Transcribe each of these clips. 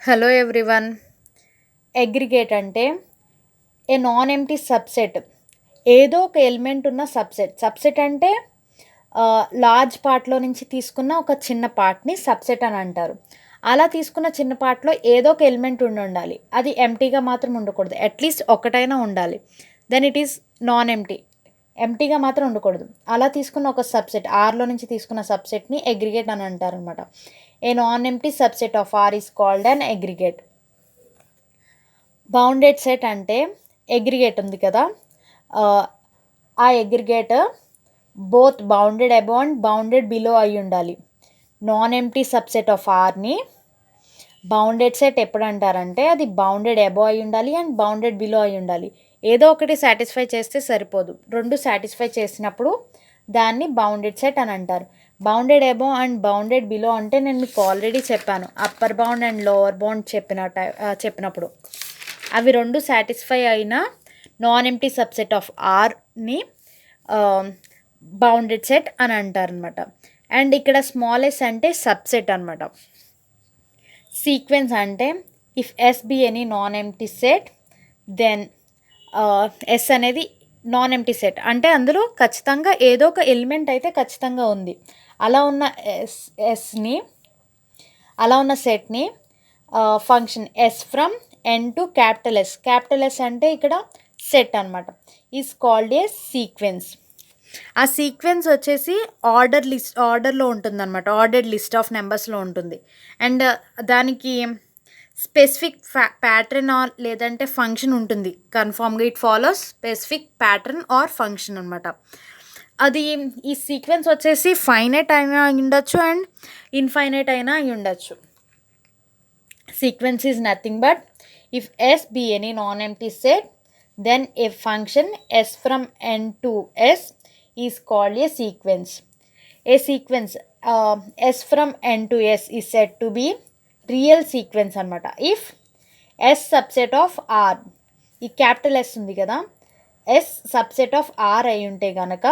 Hello everyone. Aggregate అంటే ఏ non empty subset. ఏదో ఒక ఎలిమెంట్ ఉన్న సబ్సెట్ అంటే లార్జ్ పార్ట్లో నుంచి తీసుకున్న ఒక చిన్న పార్ట్ని సబ్సెట్ అని అంటారు. అలా తీసుకున్న చిన్న పార్ట్లో ఏదో ఒక ఎలిమెంట్ ఉండాలి. అది ఎంప్టీగా మాత్రం ఉండకూడదు. అట్లీస్ట్ ఒకటైనా ఉండాలి. దెన్ ఇట్ ఈస్ నాన్ ఎంప్టీగా మాత్రం ఉండకూడదు. అలా తీసుకున్న ఒక సబ్సెట్, ఆర్లో నుంచి తీసుకున్న సబ్సెట్ని అగ్రిగేట్ అని అంటారు అనమాట. A non empty subset of R is called an aggregate. Bounded set అంటే అగ్రిగేట్ ఉంది కదా, ఆ aggregate both bounded above and bounded below అయి ఉండాలి. నాన్ ఎంప్టీ సబ్సెట్ ఆఫ్ ఆర్ని బౌండెడ్ సెట్ ఎప్పుడు అంటారంటే అది బౌండెడ్ అబౌవ్ అయి ఉండాలి అండ్ బౌండెడ్ బిలో అయి ఉండాలి. ఏదో ఒకటి సాటిస్ఫై చేస్తే సరిపోదు, రెండు సాటిస్ఫై చేసినప్పుడు దాన్ని బౌండెడ్ సెట్ అని అంటారు. Bounded above and bounded below అంటే నేను మీకు ఆల్రెడీ చెప్పాను, upper bound and lower bound చెప్పినప్పుడు అవి రెండు సాటిస్ఫై అయిన నాన్ ఎంప్టీ సబ్సెట్ ఆఫ్ ఆర్ని బౌండెడ్ సెట్ అని అంటారనమాట. అండ్ ఇక్కడ స్మాల్ ఎస్ అంటే సబ్సెట్ అనమాట. సీక్వెన్స్ అంటే if S be any non empty set then S అనేది నాన్ ఎంప్టీ సెట్ అంటే అందులో ఖచ్చితంగా ఏదో ఒక ఎలిమెంట్ అయితే ఖచ్చితంగా ఉంది. అలా ఉన్న అలా ఉన్న సెట్ని function S from N to capital S అంటే ఇక్కడ సెట్ అనమాట, ఈజ్ కాల్డ్ ఏ సీక్వెన్స్. ఆ సీక్వెన్స్ వచ్చేసి ఆర్డర్లో ఉంటుంది అనమాట, ఆర్డర్డ్ లిస్ట్ ఆఫ్ నెంబర్స్లో ఉంటుంది. అండ్ దానికి స్పెసిఫిక్ ప్యాటర్న్ ఆర్ లేదంటే ఫంక్షన్ ఉంటుంది. కన్ఫామ్గా it follows specific pattern or function అనమాట. అది ఈ సీక్వెన్స్ వచ్చేసి ఫైనైట్ అయినా అయి ఉండొచ్చు అండ్ ఇన్ఫైనైట్ అయినా అయి ఉండొచ్చు. Sequence is nothing but if S be any non-empty set, then a function S from N to S is called a sequence. A sequence S from N to S is said to be real sequence అనమాట. If S subset of R, ఈ capital S ఉంది కదా, S subset of R అయి ఉంటే కనుక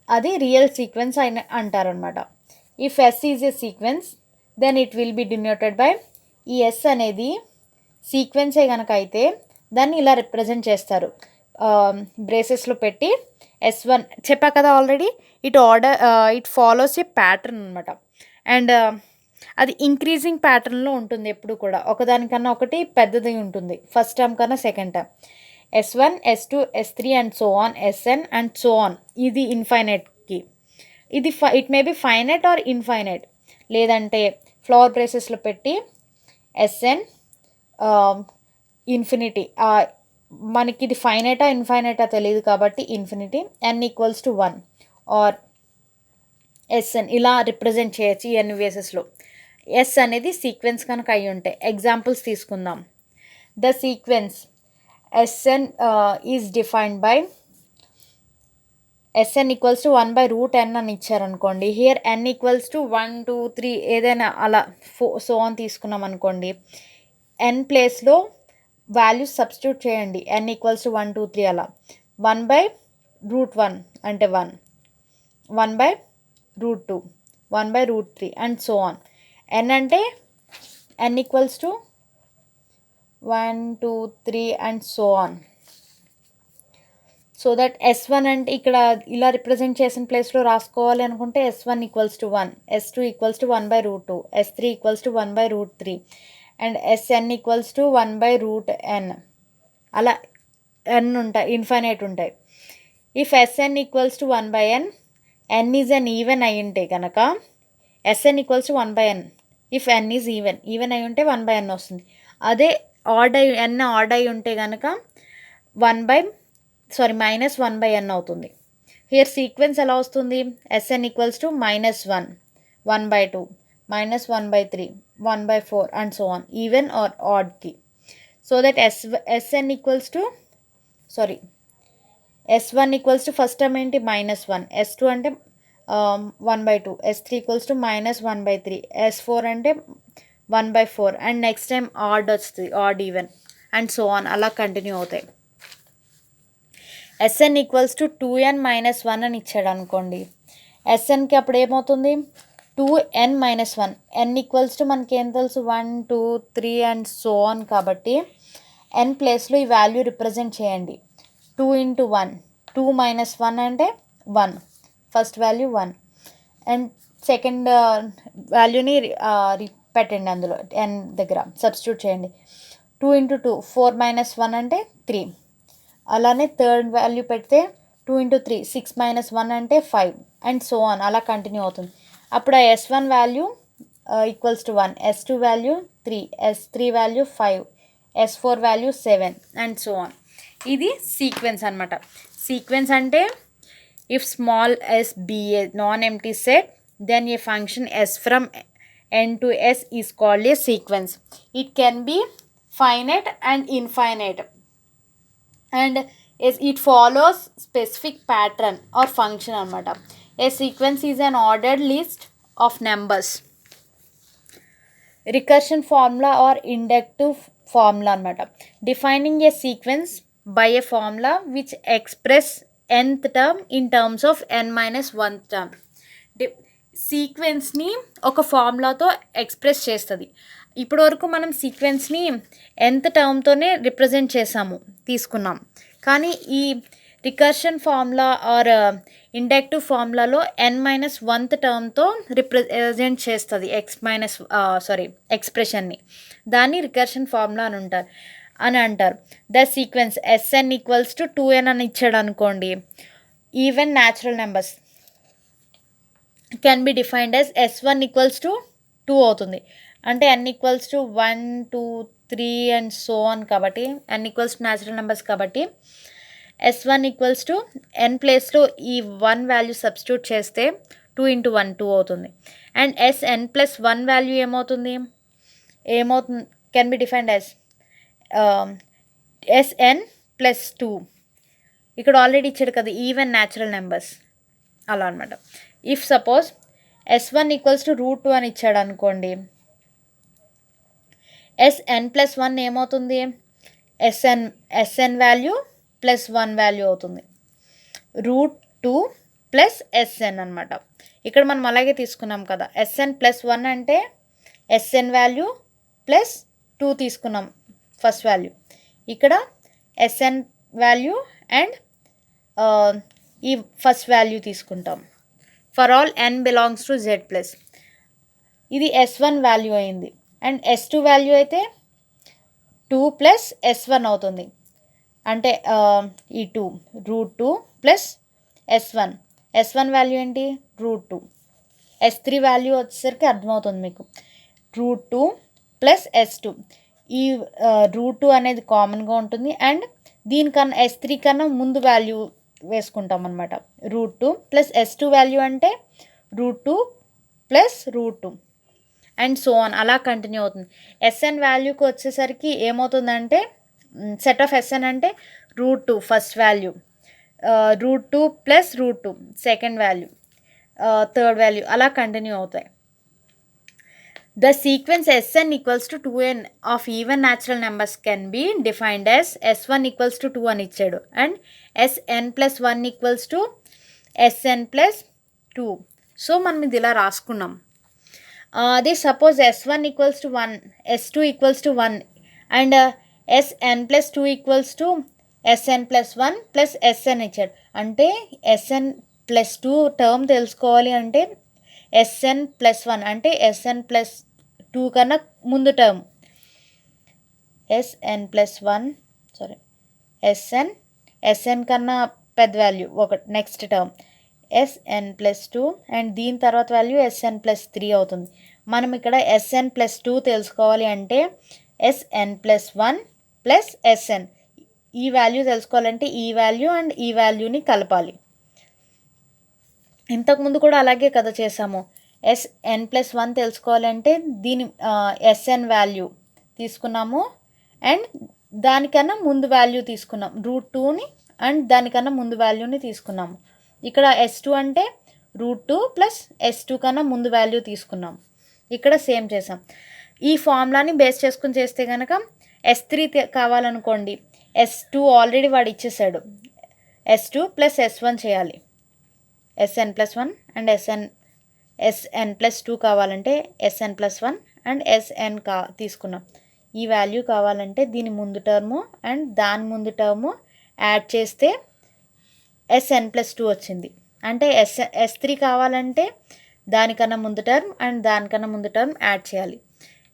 అది real sequence అయిన అంటారనమాట. If S is a sequence, then it will be denoted by, ఈ ఎస్ అనేది సీక్వెన్సే కనుక అయితే దాన్ని ఇలా రిప్రజెంట్ చేస్తారు, బ్రేసెస్లో పెట్టి. S1 చెప్పా కదా already, it follows a pattern అనమాట. అండ్ అది ఇంక్రీజింగ్ ప్యాటర్న్లో ఉంటుంది ఎప్పుడు కూడా, ఒకదానికన్నా ఒకటి పెద్దది ఉంటుంది, ఫస్ట్ టర్మ్ కన్నా second term. S1, S2, S3 and so on, Sn and so on. ఇది ఇన్ఫైనైట్కి. ఇది it may be finite or infinite, లేదంటే ఫ్లవర్ బ్రేసెస్లో పెట్టి Sn ఇన్ఫినిటీ. మనకి ఇది ఫైనైటా ఇన్ఫైనైటా తెలియదు కాబట్టి infinity, n equals to 1 or Sn ఇలా రిప్రజెంట్ చేయొచ్చు ఈ ఎన్ని వేసెస్లో. ఎస్ అనేది సీక్వెన్స్ కనుక అయి ఉంటాయి. ఎగ్జాంపుల్స్ తీసుకుందాం. The sequence Sn is defined by Sn equals to 1/√n అని ఇచ్చారనుకోండి. హియర్ n ఈక్వల్స్ టు 1, 2, 3 ఏదైనా అలా సో ఆన్ తీసుకున్నాం అనుకోండి. n ప్లేస్లో వాల్యూస్ సబ్స్టిట్యూట్ చేయండి. n ఈక్వల్స్ టు 1, 2, 3 అలా. 1/√1 అంటే 1, 1/√2, 1/√3 అండ్ సో ఆన్. n అంటే n equals to 1, 2, 3 and so on. So that S1 అంటే ఇక్కడ ఇలా రిప్రజెంట్ చేసిన ప్లేస్లో రాసుకోవాలి అనుకుంటే S1 equals to 1, S2 equals to 1/√2, S3 equals to 1/√3 and Sn equals to 1/√n. అలా n ఉంటాయి, ఇన్ఫైనైట్ ఉంటాయి. If Sn equals to 1/n, n is an even అయి ఉంటే కనుక Sn equals to 1/n. If n is even అయి ఉంటే 1/n వస్తుంది. అదే n ఆడ్ అయి ఉంటే కనుక -1/n అవుతుంది. హియర్ సీక్వెన్స్ ఎలా వస్తుంది? Sn equals to -1, 1/2, -1/3, 1/4 and so on, even or ఆడ్కి. So that S1 equals to first term ఏంటి? -1, S2 అంటే 1/2, S3 ఈక్వల్స్ టు -1/3, S4 అంటే 1/4 అండ్ నెక్స్ట్ టైం ఆడ్ వస్తుంది, odd even and so on, అలా continue అవుతాయి. Sn equals to 2n - 1 అని ఇచ్చాడు అనుకోండి. Snకి అప్పుడు ఏమవుతుంది? 2n-1 n ఈక్వల్స్ టు మనకి ఏం తెలుసు 1 2 3 అండ్ సో ఆన్ కాబట్టి n ప్లేస్లో ఈ వాల్యూ రిప్రజెంట్ చేయండి 2 into 1 2 minus 1 అంటే 1 ఫస్ట్ వాల్యూ 1 అండ్ సెకండ్ వాల్యూని పెట్టండి అందులో n దగ్గర సబ్స్టిట్యూట్ చేయండి 2 into 2 4 minus 1 అంటే 3 అలానే థర్డ్ వాల్యూ పెడితే 2 into 3 6 minus 1 అంటే 5 అండ్ సో ఆన్ అలా కంటిన్యూ అవుతుంది అప్పుడు ఆ S1 value equals to 1 S2 value 3 S3 value 5 S4 value 7 and so on ఇది సీక్వెన్స్ అనమాట సీక్వెన్స్ అంటే if small s be a non-empty set then a function s from n to s is called a sequence. It can be finite and infinite and it follows specific pattern or function అనమాట a sequence is an ordered list of numbers. Recursion formula or inductive formula అనమాట defining a sequence by a formula which express nth term in terms of n minus 1th term. సీక్వెన్స్ని ఒక ఫార్ములాతో express చేస్తుంది ఇప్పటి వరకు మనం సీక్వెన్స్ని nth టర్మ్తోనే represent తీసుకున్నాం కానీ ఈ recursion formula or inductive ఫార్ములాలో n-1th టర్మ్తో రిప్రజెంట్ చేస్తుంది ఎక్స్ప్రెషన్ని దాన్ని రికర్షన్ ఫార్ములా అని అంటారు the sequence Sn equals to 2n అని ఇచ్చాడు అనుకోండి even natural numbers can be defined as S1 equals to 2 అవుతుంది అంటే n equals to 1 2 3 and so on కాబట్టి n equals to natural numbers కాబట్టి S1 ఈక్వల్స్ టు n ప్లేస్లో ఈ 1 value substitute చేస్తే 2 into 1 2 అవుతుంది అండ్ Sn+1 వాల్యూ ఏమవుతుంది can be defined as Sn+2 ఇక్కడ ఆల్రెడీ ఇచ్చాడు కదా ఈవెన్ న్యాచురల్ నెంబర్స్ అలా అనమాట if suppose S1 equals to √2 అని ఇచ్చాడు అనుకోండి Sn+1 ఏమవుతుంది Sn వాల్యూ +1 వాల్యూ అవుతుంది √2 ప్లస్ Sn అనమాట ఇక్కడ మనం అలాగే తీసుకున్నాం కదా Sn+1 అంటే Sn వాల్యూ ప్లస్ 2 తీసుకున్నాం ఫస్ట్ వాల్యూ ఇక్కడ Sn వాల్యూ అండ్ ఈ ఫస్ట్ వాల్యూ తీసుకుంటాం for all n belongs to z plus ఇది S1 వాల్యూ అయింది అండ్ S2 వాల్యూ అయితే 2 ప్లస్ S1 అవుతుంది అంటే ఈ 2 √2 ప్లస్ S1 వాల్యూ ఏంటి √2 S3 వాల్యూ వచ్చేసరికి అర్థమవుతుంది మీకు √2 ప్లస్ S2 ఈ √2 అనేది కామన్గా ఉంటుంది అండ్ దీనికన్నా S3 కన్నా ముందు వాల్యూ వేసుకుంటాం అనమాట √2 ప్లస్ S2 వాల్యూ అంటే √2 ప్లస్ √2 అండ్ సో ఆన్ అలా కంటిన్యూ అవుతుంది Sn వాల్యూకి వచ్చేసరికి ఏమవుతుందంటే సెట్ ఆఫ్ Sn అంటే √2 first value √2 plus √2 second value third value అలా కంటిన్యూ అవుతాయి the sequence Sn equals to 2n of even natural numbers can be defined as S1 equals to 2 అని ఇచ్చాడు and Sn+1 equals to Sn+2 so మనం ఇది ఇలా రాసుకున్నాం అదే suppose S1 equals to 1 S2 equals to 1 and Sn+2 equals to Sn+1 plus Sn ఇచ్చాడు అంటే Sn+2 term తెలుసుకోవాలి అంటే Sn+1 అంటే Sn+2 కన్నా ముందు టర్మ్ Sn కన్నా పెద్ద వాల్యూ ఒకటి నెక్స్ట్ టర్మ్ Sn+2 అండ్ దీని తర్వాత వాల్యూ Sn+3 అవుతుంది మనం ఇక్కడ Sn+2 తెలుసుకోవాలి అంటే Sn+1 ప్లస్ Sn ఈ వాల్యూ తెలుసుకోవాలంటే ఈ వాల్యూ అండ్ ఈ వాల్యూని కలపాలి ఇంతకుముందు కూడా అలాగే కదా చేసాము Sn+1 తెలుసుకోవాలంటే దీని Sn వాల్యూ తీసుకున్నాము అండ్ దానికన్నా ముందు వాల్యూ తీసుకున్నాం √2ని అండ్ దానికన్నా ముందు వాల్యూని తీసుకున్నాము ఇక్కడ S2 అంటే √2 ప్లస్ S2 కన్నా ముందు వాల్యూ తీసుకున్నాం ఇక్కడ సేమ్ చేసాం ఈ ఫార్ములాని బేస్ చేసుకుని చేస్తే కనుక S3 కావాలనుకోండి S2 ఆల్రెడీ వాడు ఇచ్చేసాడు S2 ప్లస్ S1 చేయాలి Sn+1 అండ్ Sn Sn+2 కావాలంటే Sn+1 అండ్ Sn తీసుకున్నాం. ఈ వాల్యూ కావాలంటే దీని ముందు టర్ము అండ్ దాని ముందు టర్ము యాడ్ చేస్తే Sn+2 వచ్చింది. అంటే S3 కావాలంటే దానికన్నా ముందు టర్మ్ అండ్ దానికన్నా ముందు టర్మ్ యాడ్ చేయాలి.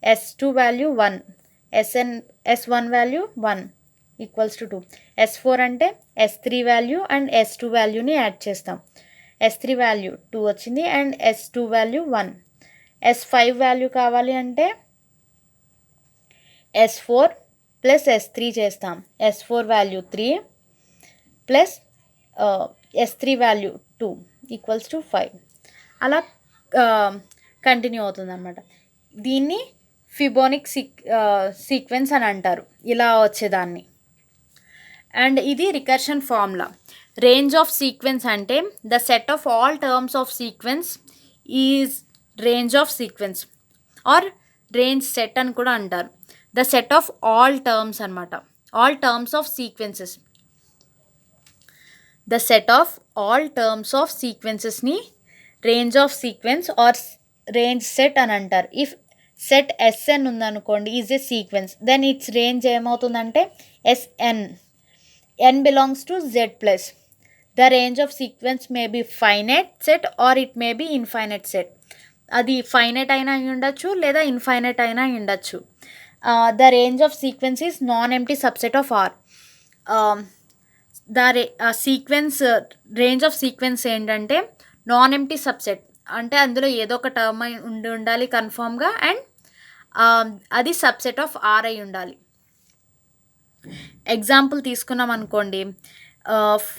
S2 value 1, S1 value 1 equals to 2. S4 అంటే S3 వాల్యూ అండ్ S2 వాల్యూని యాడ్ చేస్తాం. S3 వాల్యూ 2 వచ్చింది and S2 value 1. S5 value కావాలి అంటే S4 ప్లస్ S3 చేస్తాం. S4 value 3 plus S3 value 2 equals to 5. అలా continue అవుతుంది అనమాట. దీన్ని ఫిబోనిక్ సీక్వెన్స్ అని అంటారు, ఇలా వచ్చేదాన్ని. అండ్ ఇది recursion formula. Range of sequence అంటే the set of all terms of sequence is range of sequence or range set అని కూడా అంటారు. The set of all terms అనమాట, all terms of sequences. The set of all terms of సీక్వెన్సెస్ని range of sequence or range set అని అంటారు. If set Sn ఉందనుకోండి is a sequence, then its range ఏమవుతుందంటే Sn. n belongs to Z plus. The range of sequence may be finite set or it may be infinite set. అది finite అయినా ఉండొచ్చు లేదా infinite అయినా ఉండొచ్చు. The range of sequence is non empty subset of R. Sequence range of sequence ఏంటంటే non empty subset, అంటే అందులో ఏదో ఒక టర్మ్ ఉండాలి కన్ఫామ్గా అండ్ అది సబ్సెట్ ఆఫ్ R అయి ఉండాలి. ఎగ్జాంపుల్ తీసుకున్నాం అనుకోండి,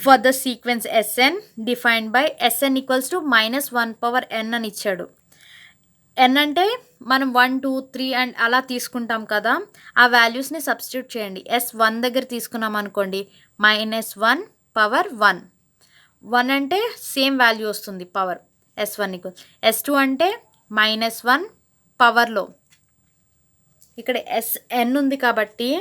for the sequence Sn defined by Sn equals to -1/n అని ఇచ్చాడు. n అంటే మనం 1, 2, 3 అండ్ అలా తీసుకుంటాం కదా, ఆ వాల్యూస్ని సబ్స్టిట్యూట్ చేయండి. S1 దగ్గర తీసుకున్నాం అనుకోండి -1/1. 1 అంటే సేమ్ వాల్యూ వస్తుంది పవర్, S1 ఈక్వల్. S2 అంటే -1 పవర్లో, ఇక్కడ Sn ఉంది కాబట్టి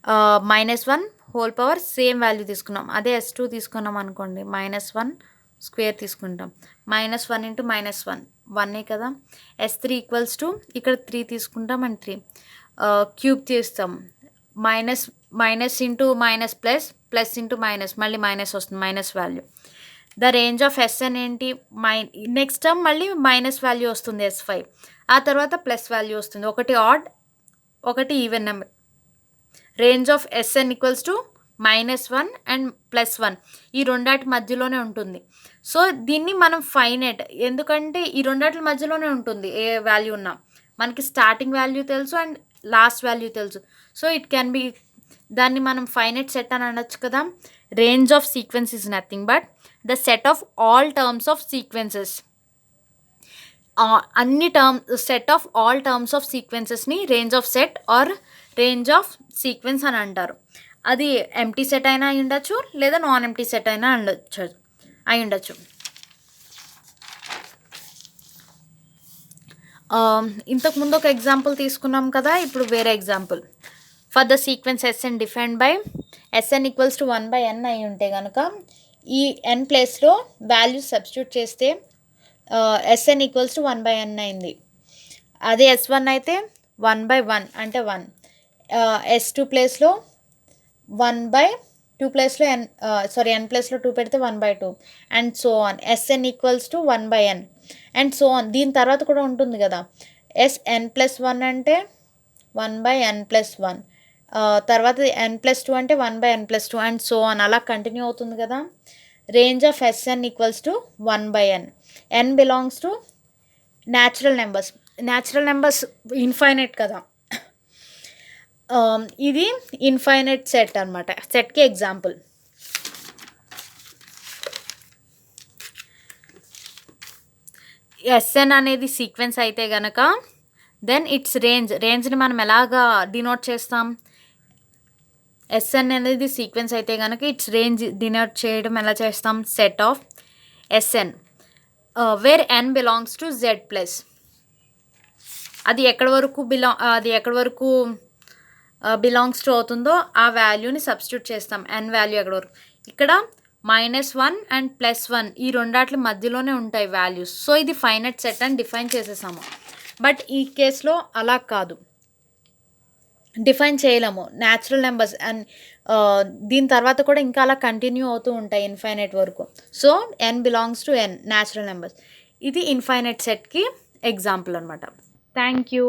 -1 హోల్ పవర్ సేమ్ వాల్యూ తీసుకున్నాం. అదే S2 తీసుకున్నాం అనుకోండి -1 స్క్వేర్ తీసుకుంటాం. -1 ఇంటూ -1 1 కదా. S3 ఈక్వల్స్ టు ఇక్కడ 3 తీసుకుంటాం అండ్ 3 క్యూబ్ చేస్తాం. Minus into minus plus into minus, మళ్ళీ మైనస్ వస్తుంది, minus value. The range of Sn ఏంటి, నెక్స్ట్ టర్మ్ మళ్ళీ మైనస్ వాల్యూ వస్తుంది S5, ఆ తర్వాత ప్లస్ వాల్యూ వస్తుంది. ఒకటి ఆడ్ ఒకటి even number. Range of Sn equals to -1 and +1, ఈ రెండాటి మధ్యలోనే ఉంటుంది. సో దీన్ని మనం ఫైనైట్, ఎందుకంటే ఈ రెండాటి మధ్యలోనే ఉంటుంది ఏ వాల్యూ ఉన్నా. మనకి స్టార్టింగ్ వాల్యూ తెలుసు అండ్ లాస్ట్ వాల్యూ తెలుసు. సో ఇట్ క్యాన్ బి, దాన్ని మనం ఫైనైట్ సెట్ అని అనొచ్చు కదా. Range of sequence is nothing but the set of all terms of sequences. Set of all terms of సీక్వెన్సెస్ని range of set or range of sequence అని అంటారు. అది empty set అయినా అయి ఉండొచ్చు లేదా నాన్ ఎంప్టీ సెట్ అయినా అయి ఉండొచ్చు. ఇంతకుముందు ఒక ఎగ్జాంపుల్ తీసుకున్నాం కదా, ఇప్పుడు వేరే example. For the sequence Sn defined by Sn equals to 1/n అయి ఉంటే కనుక ఈ n ప్లేస్లో వాల్యూ సబ్స్టిట్యూట్ చేస్తే Sn ఈక్వల్స్ టు 1/n అయింది. అదే S1 అయితే 1/1 అంటే 1. S2 ప్లేస్లో 1/2 ప్లేస్లో n ప్లేస్లో 2 పెడితే 1/2 and so on. Sn equals to 1/n and so on. దీని తర్వాత కూడా ఉంటుంది కదా, Sn+1 అంటే 1/n+1, తర్వాత n+2 అంటే 1/n+2 అండ్ సో ఆన్, అలా కంటిన్యూ అవుతుంది కదా. Range of Sn equals to 1/n. n belongs to natural numbers. Natural numbers infinite కదా, ఇది ఇన్ఫైనైట్ సెట్ అనమాట. సెట్కి ఎగ్జాంపుల్. Sn అనేది సీక్వెన్స్ అయితే గనక దెన్ ఇట్స్ రేంజ్ని మనం ఎలాగా డినోట్ చేస్తాం. Sn అనేది సీక్వెన్స్ అయితే కనుక ఇట్స్ రేంజ్ డినోట్ చేయడం ఎలా చేస్తాం, set of Sn where n belongs to Z plus. అది ఎక్కడి వరకు బిలాంగ్స్ టు అవుతుందో ఆ వాల్యూని సబ్స్టిట్యూట్ చేస్తాం, n వాల్యూ ఎక్కడి వరకు. ఇక్కడ -1 అండ్ +1 ఈ రెండాట్ల మధ్యలోనే ఉంటాయి వాల్యూస్. సో ఇది ఫైనైట్ సెట్ అని డిఫైన్ చేసేసాము. బట్ ఈ కేస్లో అలా కాదు, డిఫైన్ చేయలేము. న్యాచురల్ నెంబర్స్ అండ్ దీని తర్వాత కూడా ఇంకా అలా కంటిన్యూ అవుతూ ఉంటాయి ఇన్ఫైనైట్ వరకు. So n belongs to n natural numbers. ఇది ఇన్ఫైనైట్ సెట్కి ఎగ్జాంపుల్ అనమాట. Thank you.